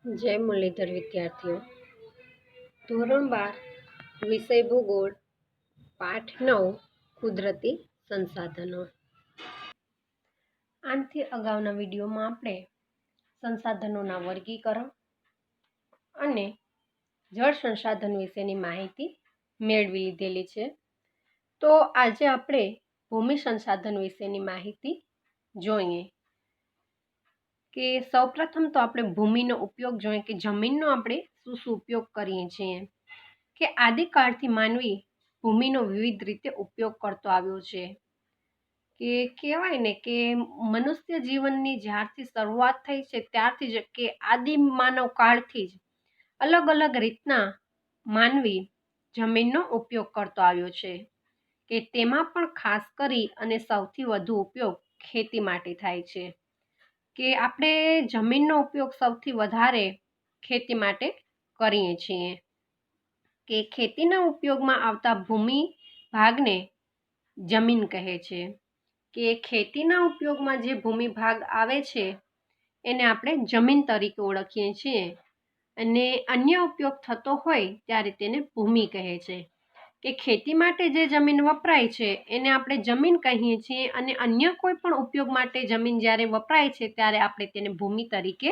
जय मुरलीधर विद्यार्थियों। ધોરણ 12 વિષય ભૂગોળ પાઠ 9 કુદરતી સંસાધનો। આનાથી અગાઉના વિડીયોમાં આપણે સંસાધનોના વર્ગીકરણ અને જળ સંસાધન વિશેની માહિતી મેળવી લીધેલી છે। તો આજે આપણે ભૂમિ સંસાધન વિશેની માહિતી જોઈએ કે સૌપ્રથમ તો આપણે ભૂમિનો ઉપયોગ જોઈએ કે જમીનનો આપણે શું શું ઉપયોગ કરીએ છીએ કે આદિકાળથી માનવી ભૂમિનો વિવિધ રીતે ઉપયોગ કરતો આવ્યો છે કે કહેવાય ને કે મનુષ્ય જીવનની જ્યારથી શરૂઆત થઈ છે ત્યારથી જ કે આદિ માનવ કાળથી જ અલગ અલગ રીતના માનવી જમીનનો ઉપયોગ કરતો આવ્યો છે કે તેમાં પણ ખાસ કરી અને સૌથી વધુ ઉપયોગ ખેતી માટે થાય છે કે આપણે જમીનનો ઉપયોગ સૌથી વધારે ખેતી માટે કરીએ છીએ કે ખેતીના ઉપયોગમાં આવતા ભૂમિ ભાગને જમીન કહે છે કે ખેતીના ઉપયોગમાં જે ભૂમિ ભાગ આવે છે એને આપણે જમીન તરીકે ઓળખીએ છીએ અને અન્ય ઉપયોગ થતો હોય ત્યારે તેને ભૂમિ કહે છે કે ખેતી માટે જે જમીન વપરાય છે એને આપણે જમીન કહીએ છીએ અને અન્ય કોઈ પણ ઉપયોગ માટે જમીન જ્યારે વપરાય છે ત્યારે આપણે તેને ભૂમિ તરીકે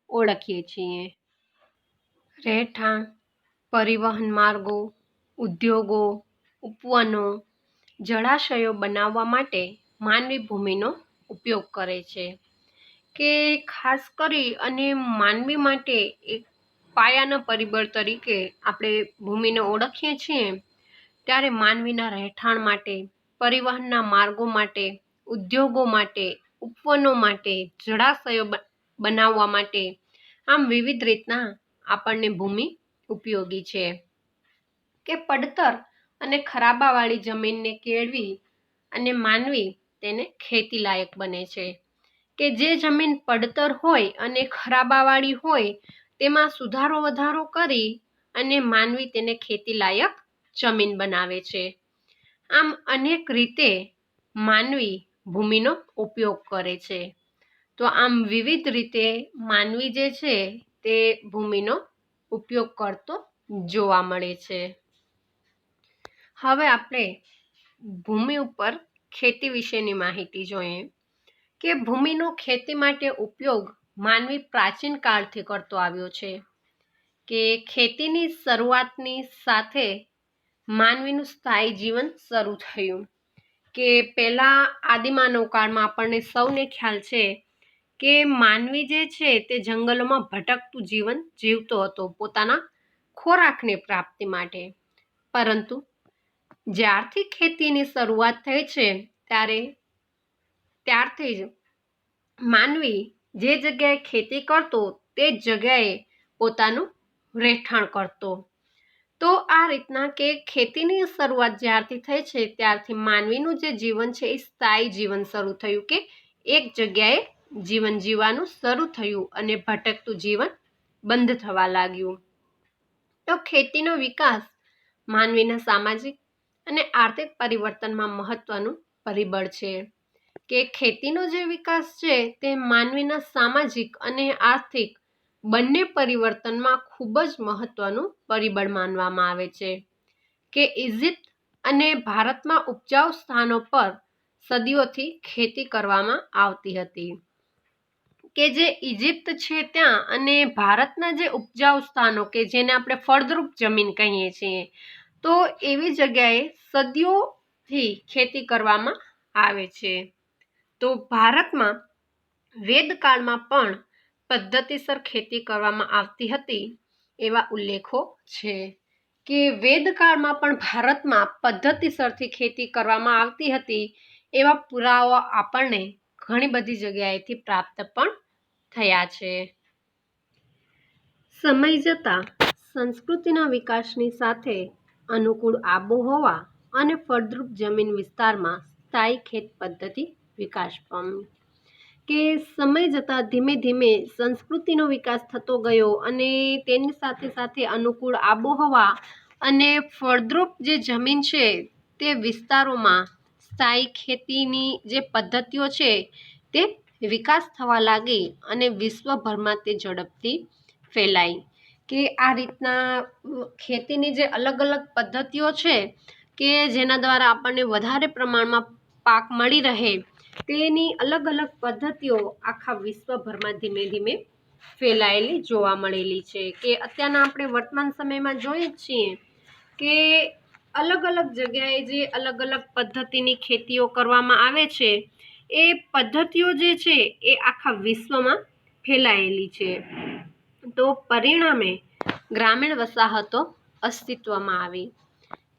ઓળખીએ છીએ। રહેઠાણ, પરિવહન માર્ગો, ઉદ્યોગો, ઉપવનો, જળાશયો બનાવવા માટે માનવી ભૂમિનો ઉપયોગ કરે છે કે ખાસ કરી અને માનવી માટે એક પાયાના પરિબળ તરીકે આપણે ભૂમિને ઓળખીએ છીએ ત્યારે માનવીના રહેઠાણ માટે, પરિવહનના માર્ગો માટે, ઉદ્યોગો માટે, ઉપવનો માટે, જળાશયો બનાવવા માટે આમ વિવિધ રીતના આપણને ભૂમિ ઉપયોગી છે કે પડતર અને ખરાબાવાળી જમીનને કેળવી અને માનવી તેને ખેતી લાયક બને છે કે જે જમીન પડતર હોય અને ખરાબાવાળી હોય તેમાં સુધારો વધારો કરી અને માનવી તેને ખેતી લાયક જમીન બનાવે છે। આમ અનેક રીતે માનવી ભૂમિનો ઉપયોગ કરે છે તો આમ વિવિધ રીતે માનવી જે છે તે ભૂમિનો ઉપયોગ કરતો જોવા મળે છે। હવે આપણે ભૂમિ ઉપર ખેતી વિશેની માહિતી જોઈએ કે ભૂમિનો ખેતી માટે ઉપયોગ માનવી પ્રાચીન કાળથી કરતો આવ્યો છે કે ખેતીની શરૂઆતની સાથે માનવીનું સ્થાયી જીવન શરૂ થયું કે પહેલાં આદિમાનવ કાળમાં આપણને સૌને ખ્યાલ છે કે માનવી જે છે તે જંગલોમાં ભટકતું જીવન જીવતો હતો પોતાના ખોરાકની પ્રાપ્તિ માટે, પરંતુ જ્યારથી ખેતીની શરૂઆત થઈ છે ત્યારથી જ માનવી જે જગ્યાએ ખેતી કરતો તે જ જગ્યાએ પોતાનું રહેઠાણ કરતો। તો આ રીતના કે ખેતીની શરૂઆત જ્યારથી થઈ છે ત્યારથી માનવીનું જે જીવન છે એ સ્થાયી જીવન શરૂ થયું કે એક જગ્યાએ જીવન જીવવાનું શરૂ થયું અને ભટકતું જીવન બંધ થવા લાગ્યું। તો ખેતીનો વિકાસ માનવીના સામાજિક અને આર્થિક પરિવર્તનમાં મહત્વનું પરિબળ છે કે ખેતીનો જે વિકાસ છે તે માનવીના સામાજિક અને આર્થિક બંને પરિવર્તનમાં ખૂબ જ મહત્વનું પરિબળ માનવામાં આવે છે કે ઇજિપ્ત અને ભારતમાં ઉપજાઉ સ્થાનો પર સદીઓથી ખેતી કરવામાં આવતી હતી કે જે ઇજિપ્ત છે ત્યાં અને ભારતના જે ઉપજાઉ સ્થાનો કે જેને આપણે ફળદ્રુપ જમીન કહીએ છીએ તો એવી જગ્યાએ સદીઓથી ખેતી કરવામાં આવે છે। તો ભારતમાં વેદકાળમાં પણ પદ્ધતિસર ખેતી કરવામાં આવતી હતી એવા ઉલ્લેખો છે કે વેદકાળમાં પણ ભારતમાં પદ્ધતિસરથી ખેતી કરવામાં આવતી હતી એવા પુરાવા આપણને ઘણી બધી જગ્યાએથી પ્રાપ્ત પણ થયા છે। સમય જતાં સંસ્કૃતિના વિકાસની સાથે અનુકૂળ આબોહવા અને ફળદ્રુપ જમીન વિસ્તારમાં સ્થાયી ખેત પદ્ધતિ વિકાસ પામી કે સમય જતાં ધીમે ધીમે સંસ્કૃતિનો વિકાસ થતો ગયો અને તેની સાથે સાથે અનુકૂળ આબોહવા અને ફળદ્રુપ જે જમીન છે તે વિસ્તારોમાં સ્થાયી ખેતીની જે પદ્ધતિઓ છે તે વિકાસ થવા લાગી અને વિશ્વભરમાં તે ઝડપથી ફેલાઈ, કે આ રીતના ખેતીની જે અલગ અલગ પદ્ધતિઓ છે કે જેના દ્વારા આપણને વધારે પ્રમાણમાં પાક મળી રહે, તેની અલગ અલગ પદ્ધતિઓ આખા વિશ્વભરમાં ધીમે ધીમે ફેલાયેલી જોવા મળેલી છે. કે અત્યારના આપણે વર્તમાન સમયમાં જોઈએ છીએ કે અલગ અલગ જગ્યાએ જે અલગ અલગ પદ્ધતિની ખેતીઓ કરવામાં આવે છે, એ પદ્ધતિઓ જે છે એ આખા વિશ્વમાં ફેલાયેલી છે. તો પરિણામે ગ્રામીણ વસાહતો અસ્તિત્વમાં આવી,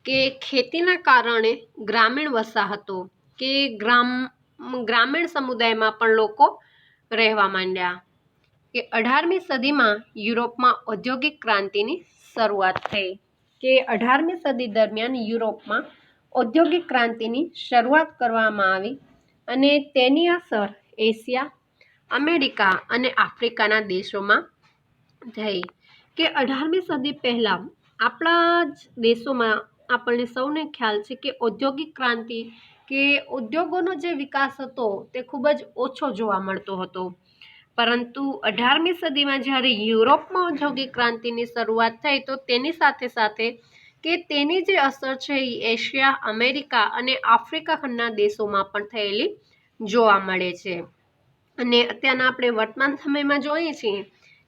કે ખેતીના કારણે ગ્રામીણ વસાહતો કે ગ્રામીણ સમુદાયમાં પણ લોકો રહેવા માંડ્યા. કે 18મી સદીમાં યુરોપમાં ઔદ્યોગિક ક્રાંતિની શરૂઆત થઈ, કે 18મી સદી દરમિયાન યુરોપમાં ઔદ્યોગિક ક્રાંતિની શરૂઆત કરવામાં આવી અને તેની અસર એશિયા, અમેરિકા અને આફ્રિકાના દેશોમાં થઈ. કે 18મી સદી પહેલાં આપણા જ દેશોમાં આપણને સૌને ખ્યાલ છે કે ઔદ્યોગિક ક્રાંતિ કે ઉદ્યોગોનો જે વિકાસ હતો તે ખૂબ જ ઓછો જોવા મળતો હતો. પરંતુ 18મી સદીમાં જ્યારે યુરોપમાં ઔદ્યોગિક ક્રાંતિની શરૂઆત થઈ, તો તેની સાથે સાથે કે તેની જે અસર છે એ એશિયા, અમેરિકા અને આફ્રિકા ખંડના દેશોમાં પણ થયેલી જોવા મળે છે. અને અત્યારના આપણે વર્તમાન સમયમાં જોઈએ છીએ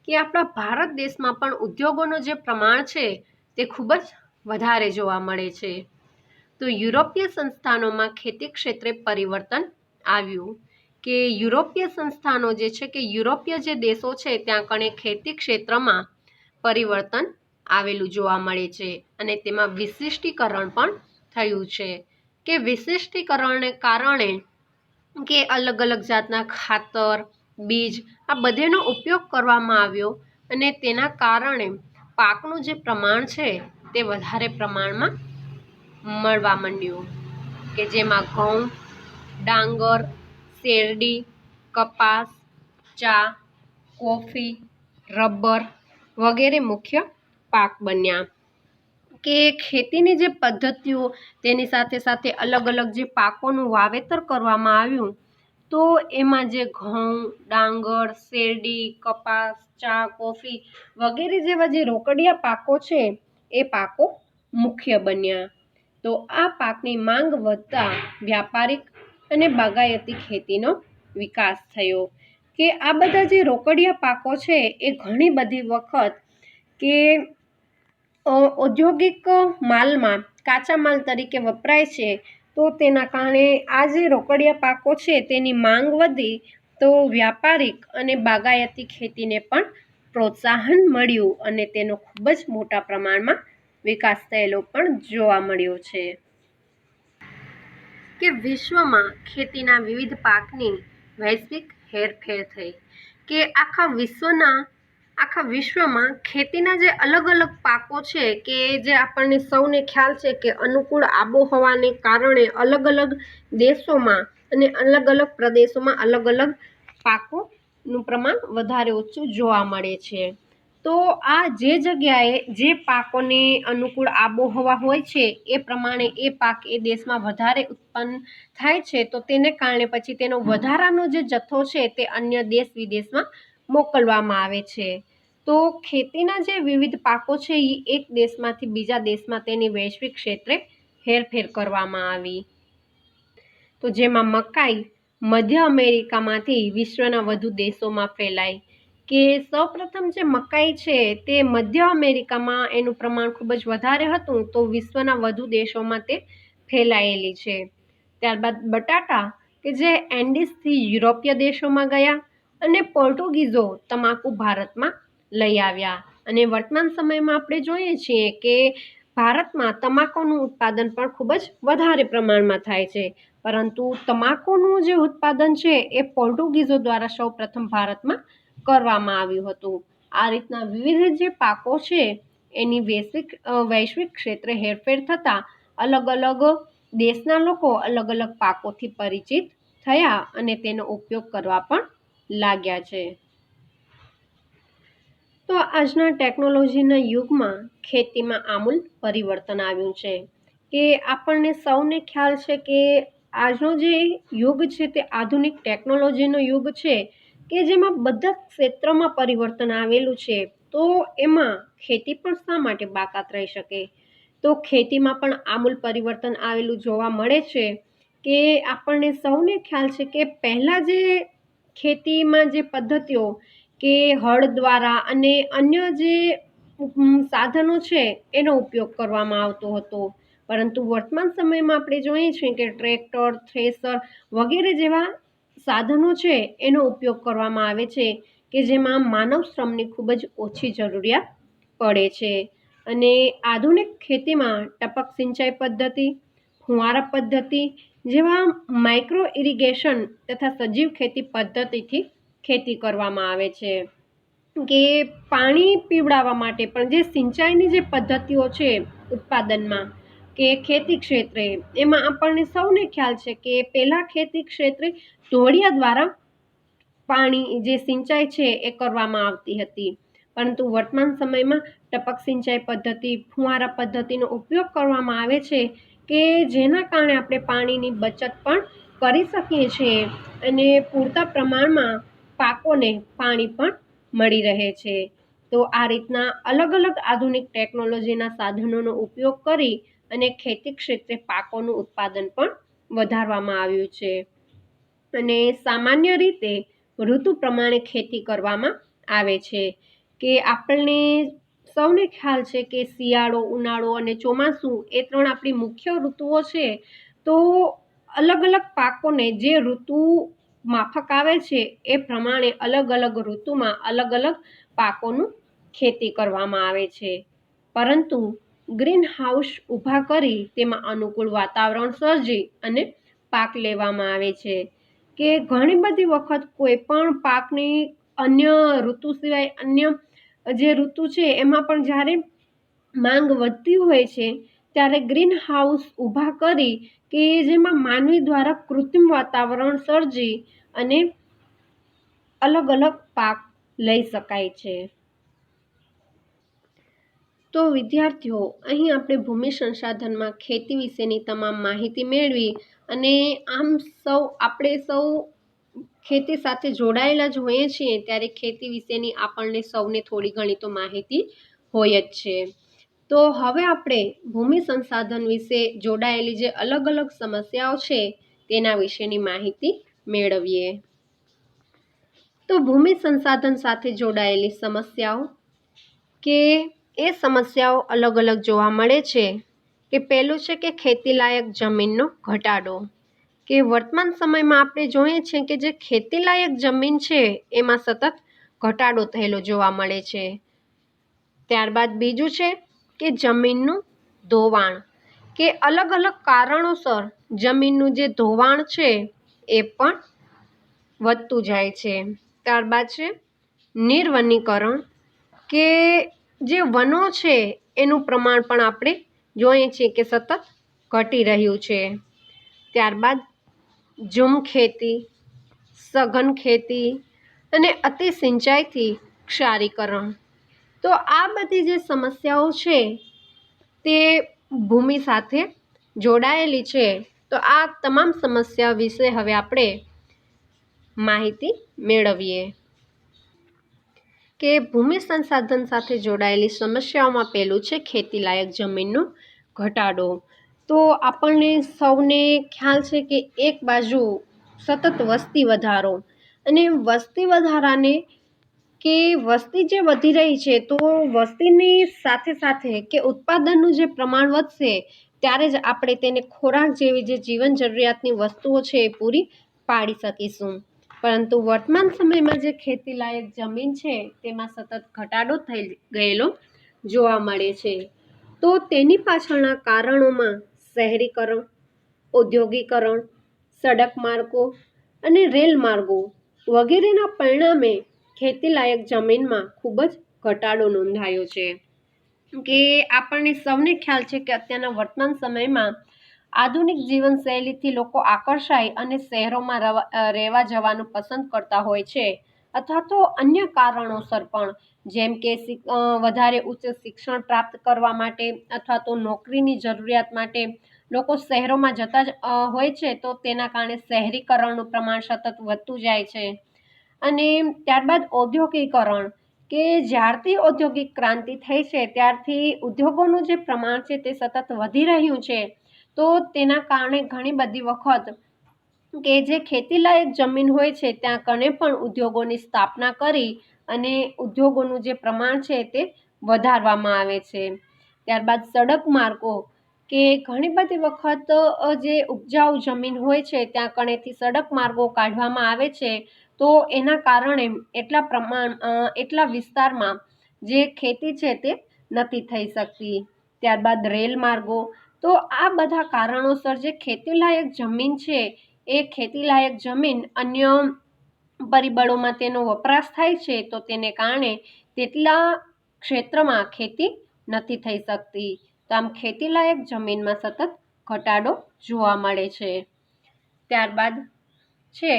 કે આપણા ભારત દેશમાં પણ ઉદ્યોગોનું જે પ્રમાણ છે તે ખૂબ જ વધારે જોવા મળે છે. તો યુરોપીય સંસ્થાનોમાં ખેતી ક્ષેત્રે પરિવર્તન આવ્યું, કે યુરોપીય સંસ્થાનો જે છે કે યુરોપીય જે દેશો છે ત્યાં કણે ખેતી ક્ષેત્રમાં પરિવર્તન આવેલું જોવા મળે છે અને તેમાં વિશિષ્ટીકરણ પણ થયું છે. કે વિશિષ્ટીકરણને કારણે કે અલગ અલગ જાતના ખાતર, બીજ આ બધેનો ઉપયોગ કરવામાં આવ્યો અને તેના કારણે પાકનું જે પ્રમાણ છે તે વધારે પ્રમાણમાં મળવા માંડ્યું, કે જેમાં ઘઉં, ડાંગર, શેરડી, કપાસ, ચા, કોફી, રબર વગેરે મુખ્ય પાક બન્યા. કે ખેતીની જે પદ્ધતિઓ તેની સાથે સાથે અલગ અલગ જે પાકોનું વાવેતર કરવામાં આવ્યું, તો એમાં જે ઘઉં, ડાંગર, શેરડી, કપાસ, ચા, કોફી વગેરે જેવા જે રોકડિયા પાકો છે એ પાકો મુખ્ય બન્યા. તો આ પાકની માંગ વધતા વ્યાપારિક અને બાગાયતી ખેતીનો વિકાસ થયો. કે આ બધા જે રોકડિયા પાકો છે એ ઘણી બધી વખત કે ઔદ્યોગિક માલમાં કાચા માલ તરીકે વપરાય છે, તો તેના કારણે આ જે રોકડિયા પાકો છે તેની માંગ વધી, તો વ્યાપારિક અને બાગાયતી ખેતીને પણ પ્રોત્સાહન મળ્યું અને તેનો ખૂબ જ મોટા પ્રમાણમાં વિકાસ થયેલો પણ જોવા મળ્યો છે. કે વિશ્વમાં ખેતીના વિવિધ પાકની વૈશ્વિક હેરફેર થઈ, કે આખા વિશ્વમાં ખેતીના જે અલગ અલગ પાકો છે કે જે આપણને સૌને ખ્યાલ છે કે અનુકૂળ આબોહવાને કારણે અલગ અલગ દેશોમાં અને અલગ અલગ પ્રદેશોમાં અલગ અલગ પાકોનું પ્રમાણ વધારે ઓછું જોવા મળે છે. તો આ જે જગ્યાએ જે પાકોની અનુકૂળ આબોહવા હોય છે એ પ્રમાણે એ પાક એ દેશમાં વધારે ઉત્પન્ન થાય છે, તો તેને કારણે પછી તેનો વધારાનો જે જથ્થો છે તે અન્ય દેશ વિદેશમાં મોકલવામાં આવે છે. તો ખેતીના જે વિવિધ પાકો છે એ એક દેશમાંથી બીજા દેશમાં તેની વૈશ્વિક ક્ષેત્રે હેરફેર કરવામાં આવી. તો જેમાં મકાઈ મધ્ય અમેરિકામાંથી વિશ્વના વધુ દેશોમાં ફેલાઈ, કે સૌપ્રથમ જે મકાઈ છે તે મધ્ય અમેરિકામાં એનું પ્રમાણ ખૂબ જ વધારે હતું, તો વિશ્વના વધુ દેશોમાં તે ફેલાયેલી છે. ત્યારબાદ બટાટા કે જે એન્ડીઝથી યુરોપીય દેશોમાં ગયા અને પોર્ટુગીઝો તમાકુ ભારતમાં લઈ આવ્યા. અને વર્તમાન સમયમાં આપણે જોઈએ છીએ કે ભારતમાં તમાકુનું ઉત્પાદન પણ ખૂબ જ વધારે પ્રમાણમાં થાય છે, પરંતુ તમાકુનું જે ઉત્પાદન છે એ પોર્ટુગીઝો દ્વારા સૌપ્રથમ ભારતમાં કરવામાં આવ્યું હતું. આ રીતના વિવિધ જે પાકો છે એની વૈશ્વિક ક્ષેત્રે હેરફેર થતાં અલગ અલગ દેશના લોકો અલગ અલગ પાકોથી પરિચિત થયા અને તેનો ઉપયોગ કરવા પણ લાગ્યા છે. તો આજના ટેકનોલોજીના યુગમાં ખેતીમાં આમૂલ પરિવર્તન આવ્યું છે. કે આપણને સૌને ખ્યાલ છે કે આજનો જે યુગ છે તે આધુનિક ટેકનોલોજીનો યુગ છે, કે જેમાં બધા ક્ષેત્રમાં પરિવર્તન આવેલું છે. તો એમાં ખેતી પણ શા માટે બાકાત રહી શકે? તો ખેતીમાં પણ આમૂલ પરિવર્તન આવેલું જોવા મળે છે કે આપણને સૌને ખ્યાલ છે કે પહેલાં જે ખેતીમાં જે પદ્ધતિઓ કે હળ દ્વારા અને અન્ય જે સાધનો છે એનો ઉપયોગ કરવામાં આવતો હતો, પરંતુ વર્તમાન સમયમાં આપણે જોઈએ છીએ કે ટ્રેક્ટર, થ્રેસર વગેરે જેવા સાધનો છે એનો ઉપયોગ કરવામાં આવે છે કે જેમાં માનવ શ્રમની ખૂબ જ ઓછી જરૂરિયાત પડે છે. અને આધુનિક ખેતીમાં ટપક સિંચાઈ પદ્ધતિ, ફુવારા પદ્ધતિ જેવા માઇક્રો ઇરિગેશન તથા સજીવ ખેતી પદ્ધતિથી ખેતી કરવામાં આવે છે કે પાણી પીવડાવવા માટે પણ જે સિંચાઈની જે પદ્ધતિઓ છે ઉત્પાદનમાં કે ખેતી ક્ષેત્રે, એમાં આપણને સૌને ખ્યાલ છે કે પહેલાં ખેતી ક્ષેત્રે ઢોળિયા દ્વારા પાણી જે સિંચાઈ છે એ કરવામાં આવતી હતી, પરંતુ વર્તમાન સમયમાં ટપક સિંચાઈ પદ્ધતિ, ફુવારા પદ્ધતિનો ઉપયોગ કરવામાં આવે છે કે જેના કારણે આપણે પાણીની બચત પણ કરી શકીએ છીએ અને પૂરતા પ્રમાણમાં પાકોને પાણી પણ મળી રહે છે. તો આ રીતના અલગ અલગ આધુનિક ટેકનોલોજીના સાધનોનો ઉપયોગ કરી અને ખેતી ક્ષેત્રે પાકોનું ઉત્પાદન પણ વધારવામાં આવ્યું છે. અને સામાન્ય રીતે ઋતુ પ્રમાણે ખેતી કરવામાં આવે છે કે આપણને સૌને ખ્યાલ છે કે શિયાળો, ઉનાળો અને ચોમાસું એ 3 આપણી મુખ્ય ઋતુઓ છે. તો અલગ અલગ પાકોને જે ઋતુ માફક આવે છે એ પ્રમાણે અલગ અલગ ઋતુમાં અલગ અલગ પાકોનું ખેતી કરવામાં આવે છે, પરંતુ ગ્રીન હાઉસ ઊભા કરી તેમાં અનુકૂળ વાતાવરણ સર્જી અને પાક લેવામાં આવે છે કે ઘણી બધી વખત કોઈ પણ પાકની અન્ય ઋતુ સિવાય અન્ય જે ઋતુ છે એમાં પણ જ્યારે માંગ વધતી હોય છે ત્યારે ગ્રીન હાઉસ ઊભા કરી કે જેમાં માનવી દ્વારા કૃત્રિમ વાતાવરણ સર્જી અને અલગ અલગ પાક લઈ શકાય છે. તો વિદ્યાર્થીઓ, અહીં આપણે ભૂમિ સંસાધનમાં ખેતી વિશેની તમામ માહિતી મેળવી અને આમ આપણે સૌ ખેતી સાથે જોડાયેલા જ હોઈએ છીએ ત્યારે ખેતી વિશેની આપણને સૌને થોડી ઘણી તો માહિતી હોય જ છે. તો હવે આપણે ભૂમિ સંસાધન વિશે જોડાયેલી જે અલગ અલગ સમસ્યાઓ છે તેના વિશેની માહિતી મેળવીએ. તો ભૂમિ સંસાધન સાથે જોડાયેલી સમસ્યાઓ કે એ સમસ્યાઓ અલગ અલગ જોવા મળે છે કે પહેલું છે કે ખેતીલાયક જમીનનો ઘટાડો, કે વર્તમાન સમયમાં આપણે જોઈએ છીએ કે જે ખેતીલાયક જમીન છે એમાં સતત ઘટાડો થયેલો જોવા મળે છે. ત્યારબાદ બીજું છે કે જમીનનું ધોવાણ, કે અલગ અલગ કારણોસર જમીનનું જે ધોવાણ છે એ પણ વધતું જાય છે. ત્યારબાદ છે નિર્વનીકરણ, કે જે વનો છે એનું પ્રમાણ પણ આપણે જોઈએ છીએ કે સતત ઘટી રહ્યું છે. ત્યારબાદ ઝૂમ ખેતી, સઘન ખેતી અને અતિ સિંચાઈથી ક્ષારીકરણ. તો આ બધી જે સમસ્યાઓ છે તે ભૂમિ સાથે જોડાયેલી છે. તો આ તમામ સમસ્યા વિશે હવે આપણે માહિતી મેળવીએ કે ભૂમિ સંસાધન સાથે જોડાયેલી સમસ્યાઓમાં પહેલું છે ખેતીલાયક જમીનનો ઘટાડો. તો આપણને સૌને ખ્યાલ છે કે એક બાજુ સતત વસ્તી વધારો, અને વસ્તી વધારાને કે વસ્તી જે વધી રહી છે તો વસ્તીની સાથે સાથે કે ઉત્પાદનનું જે પ્રમાણ વધશે ત્યારે જ આપણે તેને ખોરાક જેવી જે જીવન જરૂરિયાતની વસ્તુઓ છે એ પૂરી પાડી શકીશું. પરંતુ વર્તમાન સમયમાં જે ખેતીલાયક જમીન છે તેમાં સતત ઘટાડો થઈ ગયેલો જોવા મળે છે. તો તેની પાછળના કારણોમાં શહેરીકરણ, ઔદ્યોગિકરણ, સડક માર્ગો અને રેલ માર્ગો વગેરેના પરિણામે ખેતીલાયક જમીનમાં ખૂબ જ ઘટાડો નોંધાયો છે. કે આપણને સૌને ખ્યાલ છે કે અત્યારના વર્તમાન સમયમાં આધુનિક જીવનશૈલીથી લોકો આકર્ષાય અને શહેરોમાં રહેવા જવાનું પસંદ કરતા હોય છે, અથવા તો અન્ય કારણોસર પણ, જેમ કે વધારે ઉચ્ચ શિક્ષણ પ્રાપ્ત કરવા માટે અથવા તો નોકરીની જરૂરિયાત માટે લોકો શહેરોમાં જતા જ હોય છે. તો તેના કારણે શહેરીકરણનું પ્રમાણ સતત વધતું જાય છે. અને ત્યારબાદ ઔદ્યોગિકરણ, કે જ્યારથી ઔદ્યોગિક ક્રાંતિ થઈ છે ત્યારથી ઉદ્યોગોનું જે પ્રમાણ છે તે સતત વધી રહ્યું છે, તો તેના કારણે ઘણી બધી વખત કે જે ખેતીલાયક જમીન હોય છે ત્યાં કને પણ ઉદ્યોગોની સ્થાપના કરી અને ઉદ્યોગોનું જે પ્રમાણ છે તે વધારવામાં આવે છે. ત્યારબાદ સડક માર્ગો, કે ઘણી બધી વખત જે ઉપજાઉ જમીન હોય છે ત્યાં કણેથી સડક માર્ગો કાઢવામાં આવે છે, તો એના કારણે એટલા વિસ્તારમાં જે ખેતી છે તે નથી થઈ શકતી. ત્યારબાદ રેલ માર્ગો, તો આ બધા કારણોસર જે ખેતીલાયક જમીન છે એ ખેતીલાયક જમીન અન્ય પરિબળોમાં તેનો વપરાશ થાય છે, તો તેને કારણે તેટલા ક્ષેત્રમાં ખેતી નથી થઈ શકતી. તો આમ ખેતીલાયક જમીનમાં સતત ઘટાડો જોવા મળે છે. ત્યારબાદ છે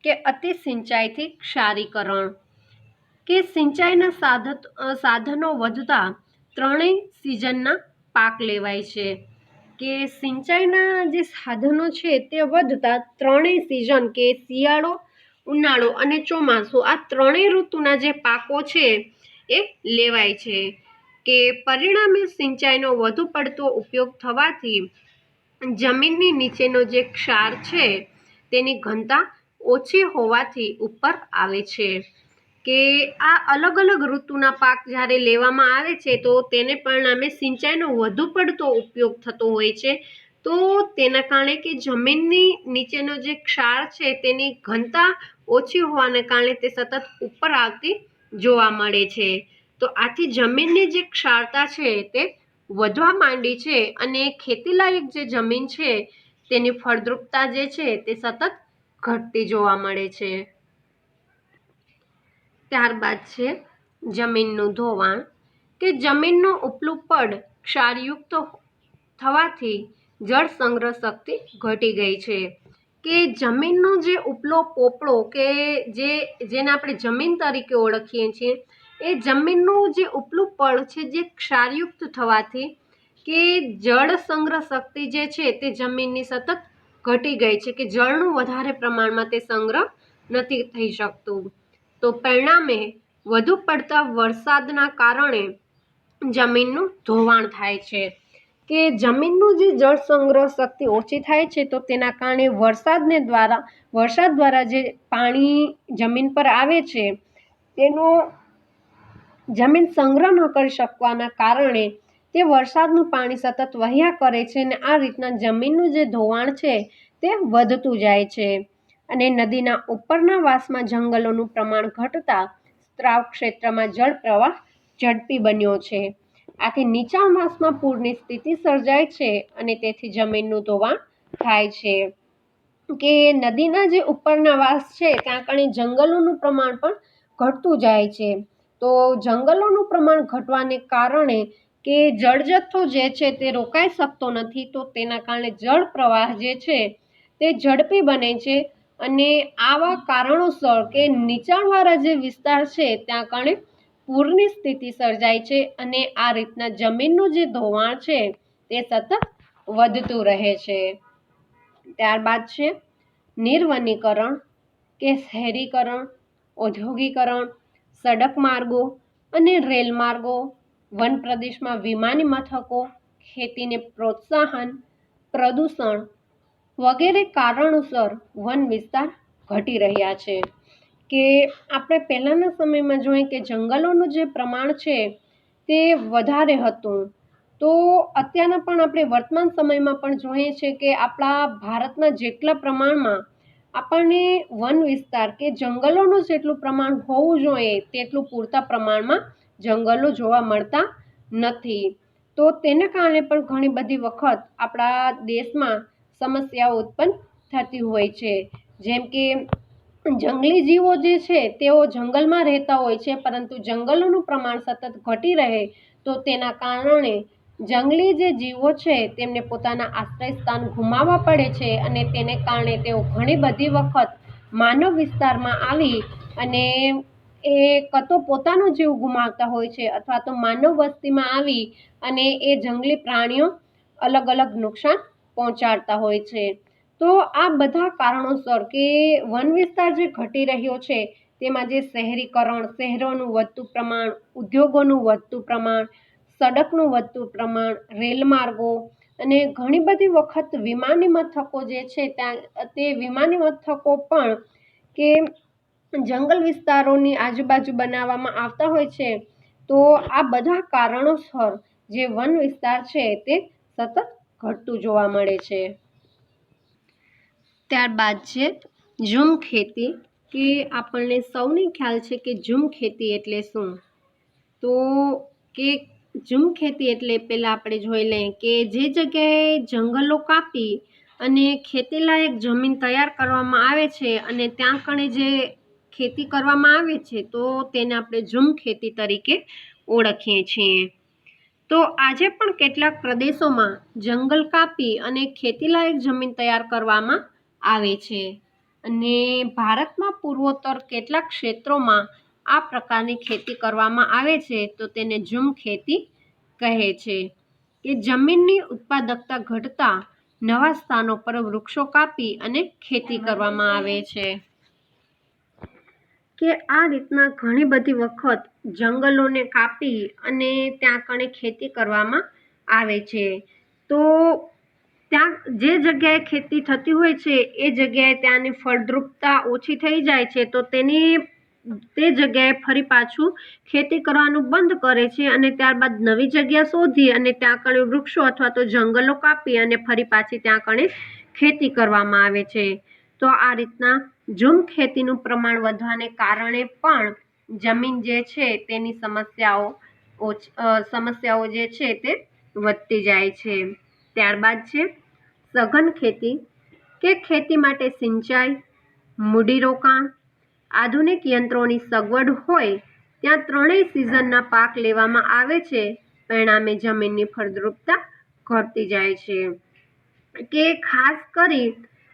કે અતિ સિંચાઈથી ક્ષારીકરણ, કે સિંચાઈના સાધનો વધતા ત્રણેય સિઝનના પાક લેવાય છે. કે સિંચાઈના જે સાધનો છે તે વધતા ત્રણેય સિઝન, કે શિયાળો, ઉનાળો અને ચોમાસું, આ ત્રણેય ઋતુના જે પાકો છે એ લેવાય છે. કે પરિણામે સિંચાઈનો વધુ પડતો ઉપયોગ થવાથી જમીનની નીચેનો જે ક્ષાર છે તેની ઘનતા ઓછી હોવાથી ઉપર આવે છે. કે આ અલગ અલગ ઋતુના પાક જ્યારે લેવામાં આવે છે તો તેને પરિણામે સિંચાઈનો વધુ પડતો ઉપયોગ થતો હોય છે, તો તેના કારણે કે જમીનની નીચેનો જે ક્ષાર છે તેની ઘનતા ઓછી હોવાને કારણે તે સતત ઉપર આવતી જોવા મળે છે. તો આથી જમીનની જે ક્ષારતા છે તે વધવા માંડી છે અને ખેતીલાયક જે જમીન છે તેની ફળદ્રુપતા જે છે તે સતત ઘટતી જોવા મળે છે. ત્યારબાદ છે જમીનનું ધોવાણ, કે જમીનનો ઉપલું પડ ક્ષારયુક્ત થવાથી જળ સંગ્રહ શક્તિ ઘટી ગઈ છે. કે જમીનનો જે ઉપલો પોપડો, કે જેને આપણે જમીન તરીકે ઓળખીએ છીએ, એ જમીનનું જે ઉપલું પડ છે જે ક્ષારયુક્ત થવાથી કે જળ સંગ્રહ શક્તિ જે છે તે જમીનની સતત ઘટી ગઈ છે, કે જળનું વધારે પ્રમાણમાં તે સંગ્રહ નથી થઈ શકતું. તો પરિણામે વધુ પડતા વરસાદના કારણે જમીનનું ધોવાણ થાય છે. કે જમીનનું જે જળ સંગ્રહ શક્તિ ઓછી થાય છે તો તેના કારણે વરસાદ દ્વારા જે પાણી જમીન પર આવે છે તેનો જમીન સંગ્રહ ન કરી શકવાના કારણે તે વરસાદનું પાણી સતત વહ્યા કરે છે અને આ રીતના જમીનનું જે ધોવાણ છે તે વધતું જાય છે. અને નદીના ઉપરના વાસમાં જંગલોનું પ્રમાણ ઘટતા સ્ત્રાવ ક્ષેત્રમાં જળ પ્રવાહ ઝડપી બન્યો છે. આથી નીચાણવાસમાં પૂરની સ્થિતિ સર્જાય છે અને તેથી જમીનનું ધોવાણ થાય છે. કે નદીના જે ઉપરના વાસ છે ત્યાં કણે જંગલોનું પ્રમાણ પણ ઘટતું જાય છે. તો જંગલોનું પ્રમાણ ઘટવાને કારણે કે જળજથ્થો જે છે તે રોકાઈ શકતો નથી, તો તેના કારણે જળ પ્રવાહ જે છે તે ઝડપી બને છે અને આવા કારણોસર કે નીચાણવાળા જે વિસ્તાર છે ત્યાં કણે પૂરની સ્થિતિ સર્જાય છે અને આ રીતના જમીનનું જે ધોવાણ છે તે સતત વધતું રહે છે. ત્યારબાદ છે નિર્વનીકરણ, કે શહેરીકરણ, ઔદ્યોગિકરણ, સડક માર્ગો અને રેલ માર્ગો, વન પ્રદેશમાં વિમાની મથકો, ખેતીને પ્રોત્સાહન, પ્રદૂષણ વગેરે કારણોસર વન વિસ્તાર ઘટી રહ્યા છે. કે આપણે પહેલાંના સમયમાં જોઈએ કે જંગલોનું જે પ્રમાણ છે તે વધારે હતું, તો અત્યારના પણ આપણે વર્તમાન સમયમાં પણ જોઈએ છે કે આપણા ભારતના જેટલા પ્રમાણમાં આપણને વન વિસ્તાર કે જંગલોનું જેટલું પ્રમાણ હોવું જોઈએ તેટલું પૂરતા પ્રમાણમાં જંગલો જોવા મળતા નથી. તો તેને કારણે પણ ઘણી બધી વખત આપણા દેશમાં સમસ્યાઓ ઉત્પન્ન થતી હોય છે. જેમ કે જંગલી જીવો જે છે તેઓ જંગલમાં રહેતા હોય છે, પરંતુ જંગલોનું પ્રમાણ સતત ઘટી રહે તો તેના કારણે જંગલી જે જીવો છે તેમને પોતાના આશ્રય સ્થાન ગુમાવવા પડે છે અને તેને કારણે તેઓ ઘણી બધી વખત માનવ વિસ્તારમાં આવી અને એ કતો પોતાનો જીવ ગુમાવતા હોય છે અથવા તો માનવ વસ્તીમાં આવી અને એ જંગલી પ્રાણીઓ અલગ અલગ નુકસાન પહોંચાડતા હોય છે. તો આ બધા કારણોસર કે વન વિસ્તાર જે ઘટી રહ્યો છે તેમાં જે શહેરીકરણ, શહેરોનું વધતું પ્રમાણ, ઉદ્યોગોનું વધતું પ્રમાણ, સડકનું વધતું પ્રમાણ, રેલમાર્ગો અને ઘણી બધી વખત વિમાની મથકો જે છે તે વિમાની મથકો પણ કે જંગલ વિસ્તારોની આજુબાજુ બનાવવામાં આવતા હોય છે. તો આ બધા કારણોસર જે વન વિસ્તાર છે તે સતત ઘટતું જોવા મળે છે. ત્યારબાદ છે ઝૂમ ખેતી, કે આપણને સૌને ખ્યાલ છે કે ઝૂમ ખેતી એટલે શું. તો કે ઝૂમ ખેતી એટલે પહેલાં આપણે જોઈ લઈએ કે જે જગ્યાએ જંગલો કાપી અને ખેતીલાયક જમીન તૈયાર કરવામાં આવે છે અને ત્યાં કણે જે ખેતી કરવામાં આવે છે તો તેને આપણે ઝૂમ ખેતી તરીકે ઓળખીએ છીએ. તો આજે પણ કેટલાક પ્રદેશોમાં જંગલ કાપી અને ખેતીલાયક જમીન તૈયાર કરવામાં આવે છે અને ભારતમાં પૂર્વોત્તર કેટલાક ક્ષેત્રોમાં આ પ્રકારની ખેતી કરવામાં આવે છે તો તેને ઝૂમ ખેતી કહે છે. કે જમીનની ઉત્પાદકતા ઘટતા નવા સ્થાનો પર વૃક્ષો કાપી અને ખેતી કરવામાં આવે છે. કે આ રીતના ઘણી બધી વખત જંગલોને કાપી અને ત્યાં કણે ખેતી કરવામાં આવે છે. તો ત્યાં જે જગ્યાએ ખેતી થતી હોય છે એ જગ્યાએ ત્યાંની ફળદ્રુપતા ઓછી થઈ જાય છે તો તે જગ્યાએ ફરી પાછું ખેતી કરવાનું બંધ કરે છે અને ત્યારબાદ નવી જગ્યા શોધી અને ત્યાં કણે વૃક્ષો અથવા તો જંગલો કાપી અને ફરી પાછી ત્યાં કણે ખેતી કરવામાં આવે છે. તો આ રીતના ઝૂમ ખેતીનું પ્રમાણ વધવાને કારણે પણ જમીન જે છે તેની સમસ્યાઓ જે છે તે વધતી જાય છે. ત્યારબાદ છે સઘન ખેતી, કે ખેતી માટે સિંચાઈ, મૂડીરોકાણ, આધુનિક યંત્રોની સગવડ હોય ત્યાં ત્રણેય સિઝનના પાક લેવામાં આવે છે. પરિણામે જમીનની ફળદ્રુપતા ઘટતી જાય છે. કે ખાસ કરી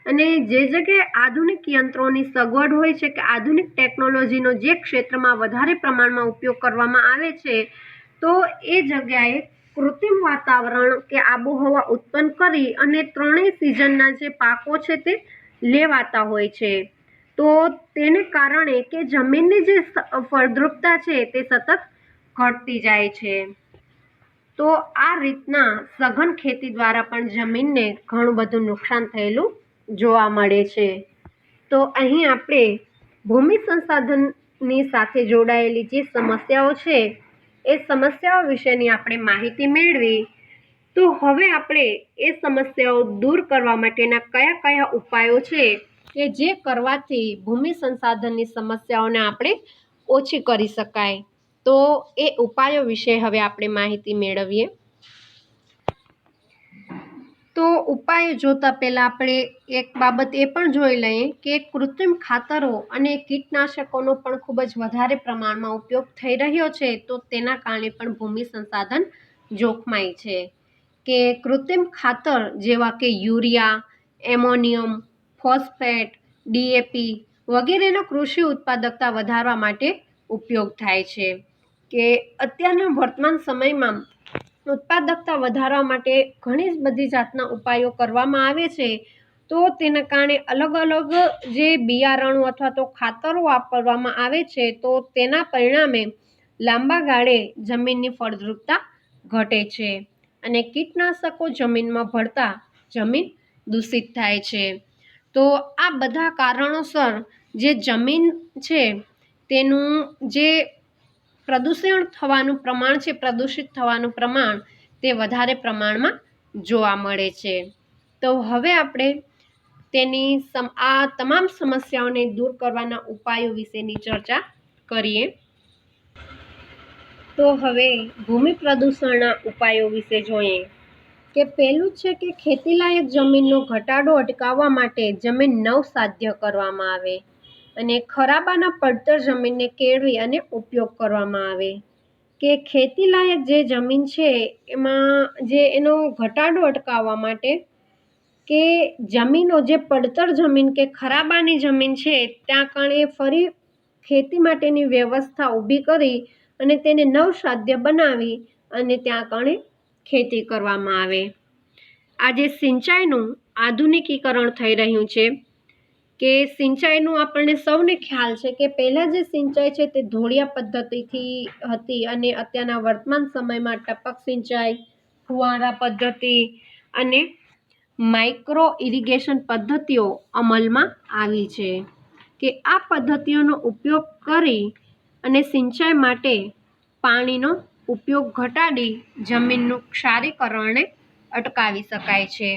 અને જે જગ્યાએ આધુનિક યંત્રોની સગવડ હોય છે કે આધુનિક ટેકનોલોજીનો જે ક્ષેત્રમાં વધારે પ્રમાણમાં ઉપયોગ કરવામાં આવે છે તો એ જગ્યાએ કૃત્રિમ વાતાવરણ કે આબોહવા ઉત્પન્ન કરી અને ત્રણેય સિઝનના જે પાકો છે તે લેવાતા હોય છે. તો તેને કારણે કે જમીનની જે ફળદ્રુપતા છે તે સતત ઘટતી જાય છે. તો આ રીતના સઘન ખેતી દ્વારા પણ જમીનને ઘણું બધું નુકસાન થયેલું જોવા મળે છે. તો અહીં આપણે ભૂમિ સંસાધનની સાથે જોડાયેલી જે સમસ્યાઓ છે એ સમસ્યાઓ વિશેની આપણે માહિતી મેળવી. તો હવે આપણે એ સમસ્યાઓ દૂર કરવા માટેના કયા કયા ઉપાયો છે કે જે કરવાથી ભૂમિ સંસાધનની સમસ્યાઓને આપણે ઓછી કરી શકાય, તો એ ઉપાયો વિશે હવે આપણે માહિતી મેળવીએ. તો ઉપાયો જોતા પહેલાં આપણે એક બાબત એ પણ જોઈ લઈએ કે કૃત્રિમ ખાતરો અને કીટનાશકોનો પણ ખૂબ જ વધારે પ્રમાણમાં ઉપયોગ થઈ રહ્યો છે તો તેના કારણે પણ ભૂમિ સંસાધન જોખમાય છે. કે કૃત્રિમ ખાતર જેવા કે યુરિયા, એમોનિયમ, ફોસ્ફેટ, DAP વગેરેનો કૃષિ ઉત્પાદકતા વધારવા માટે ઉપયોગ થાય છે. કે અત્યારના વર્તમાન સમયમાં ઉત્પાદકતા વધારવા માટે ઘણી જ બધી જાતના ઉપાયો કરવામાં આવે છે. તો તેના કારણે અલગ અલગ જે બિયારણો અથવા તો ખાતરો વાપરવામાં આવે છે તો તેના પરિણામે લાંબા ગાળે જમીનની ફળદ્રુપતા ઘટે છે અને કીટનાશકો જમીનમાં ભળતા જમીન દૂષિત થાય છે. તો આ બધા કારણોસર જે જમીન છે તેનું જે પ્રદૂષિત થવાનું પ્રમાણ તે વધારે પ્રમાણમાં જોવા મળે છે. તો હવે આપણે આ તમામ સમસ્યાઓને દૂર કરવાના ઉપાયો વિશેની ચર્ચા કરીએ. તો હવે ભૂમિ પ્રદૂષણના ઉપાયો વિશે જોઈએ. કે પહેલું છે કે ખેતીલાયક જમીનનો ઘટાડો અટકાવવા માટે જમીન નવસાધ્ય કરવામાં આવે અને ખરાબાના પડતર જમીનને કેળવી અને ઉપયોગ કરવામાં આવે. કે ખેતીલાયક જે જમીન છે એમાં એનો ઘટાડો અટકાવવા માટે કે જમીનો જે પડતર જમીન કે ખરાબાની જમીન છે ત્યાં કણે ફરી ખેતી માટેની વ્યવસ્થા ઊભી કરી અને તેને નવસાધ્ય બનાવી અને ત્યાં કણે ખેતી કરવામાં આવે. આજે સિંચાઈનું આધુનિકીકરણ થઈ રહ્યું છે કે સિંચાઈનું આપણને સૌને ખ્યાલ છે કે પહેલાં જે સિંચાઈ છે તે ધોળિયા પદ્ધતિથી હતી અને અત્યારના વર્તમાન સમયમાં ટપક સિંચાઈ, ફુવારા પદ્ધતિ અને માઇક્રો ઇરિગેશન પદ્ધતિઓ અમલમાં આવી છે કે આ પદ્ધતિઓનો ઉપયોગ કરી અને સિંચાઈ માટે પાણીનો ઉપયોગ ઘટાડી જમીનનું ક્ષારીકરણને અટકાવી શકાય છે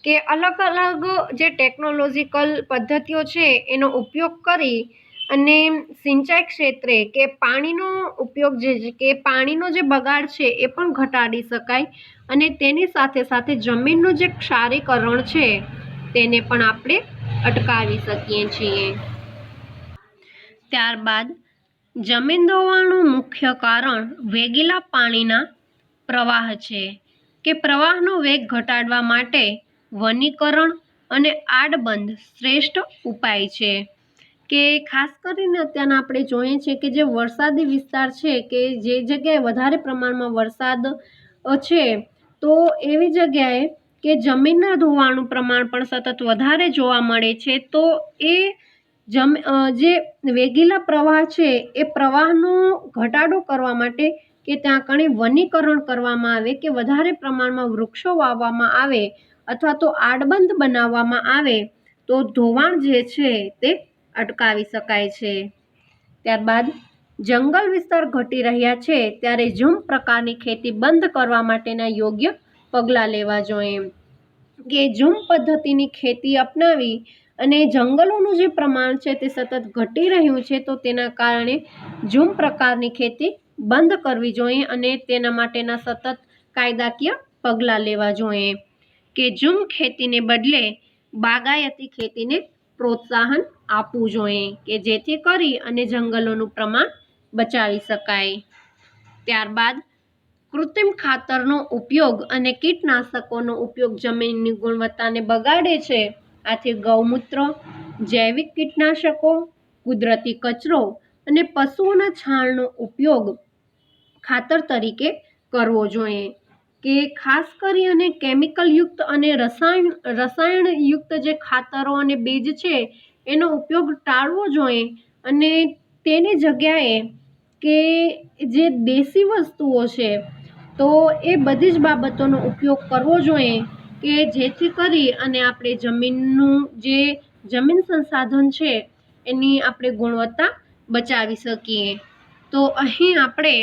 કે અલગ અલગ જે ટેકનોલોજીકલ પદ્ધતિઓ છે એનો ઉપયોગ કરી અને સિંચાઈ ક્ષેત્રે કે પાણીનો ઉપયોગ કે પાણીનો જે બગાડ છે એ પણ ઘટાડી શકાય અને તેની સાથે સાથે જમીનનું જે ક્ષારીકરણ છે તેને પણ આપણે અટકાવી શકીએ છીએ. ત્યારબાદ જમીન ધોવાણનું મુખ્ય કારણ વેગીલા પાણીના પ્રવાહ છે કે પ્રવાહનો વેગ ઘટાડવા માટે વનીકરણ અને આડબંધ શ્રેષ્ઠ ઉપાય છે કે ખાસ કરીને અત્યારના આપણે જોઈએ છીએ કે જે વરસાદી વિસ્તાર છે કે જે જગ્યાએ વધારે પ્રમાણમાં વરસાદ છે તો એવી જગ્યાએ કે જમીનના ધોવાણનું પ્રમાણ પણ સતત વધારે જોવા મળે છે. તો એ જે વેગીલા પ્રવાહ છે એ પ્રવાહનો ઘટાડો કરવા માટે કે ત્યાં કણે વનીકરણ કરવામાં આવે કે વધારે પ્રમાણમાં વૃક્ષો વાવવામાં આવે અથવા તો આડબંધ બનાવવામાં આવે તો ધોવાણ જે છે તે અટકાવી શકાય છે. ત્યારબાદ જંગલ વિસ્તાર ઘટી રહ્યા છે ત્યારે ઝૂમ પ્રકારની ખેતી બંધ કરવા માટેના યોગ્ય પગલાં લેવા જોઈએ કે ઝૂમ પદ્ધતિની ખેતી અપનાવી અને જંગલોનું જે પ્રમાણ છે તે સતત ઘટી રહ્યું છે તો તેના કારણે ઝૂમ પ્રકારની ખેતી બંધ કરવી જોઈએ અને તેના માટેના સતત કાયદાકીય પગલાં લેવા જોઈએ કે ઝૂમ ખેતીને બદલે બાગાયતી ખેતીને પ્રોત્સાહન આપવું જોઈએ કે જેથી કરી અને જંગલોનું પ્રમાણ બચાવી શકાય. ત્યારબાદ કૃત્રિમ ખાતરનો ઉપયોગ અને કીટનાશકોનો ઉપયોગ જમીનની ગુણવત્તાને બગાડે છે. આથી ગૌમૂત્ર, જૈવિક કીટનાશકો, કુદરતી કચરો અને પશુઓના છાણનો ઉપયોગ ખાતર તરીકે કરવો જોઈએ કે ખાસ કરી અને કેમિકલયુક્ત અને રસાયણયુક્ત જે ખાતરો અને બીજ છે એનો ઉપયોગ ટાળવો જોઈએ અને તેની જગ્યાએ કે જે દેશી વસ્તુઓ છે તો એ બધી જ બાબતોનો ઉપયોગ કરવો જોઈએ કે જેથી કરી અને આપણે જમીનનું જે જમીન સંસાધન છે એની આપણે ગુણવત્તા બચાવી શકીએ. તો અહીં આપણે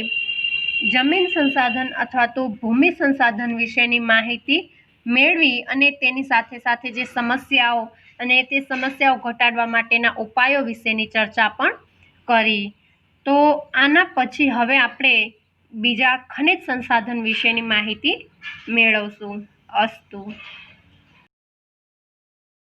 જમીન સંસાધન અથવા તો ભૂમિ સંસાધન વિશેની માહિતી મેળવી અને તેની સાથે સાથે જે સમસ્યાઓ અને તે સમસ્યાઓ ઘટાડવા માટેના ઉપાયો વિશેની ચર્ચા પણ કરી. તો આના પછી હવે આપણે બીજા ખનિજ સંસાધન વિશેની માહિતી મેળવશું. અસ્તુ.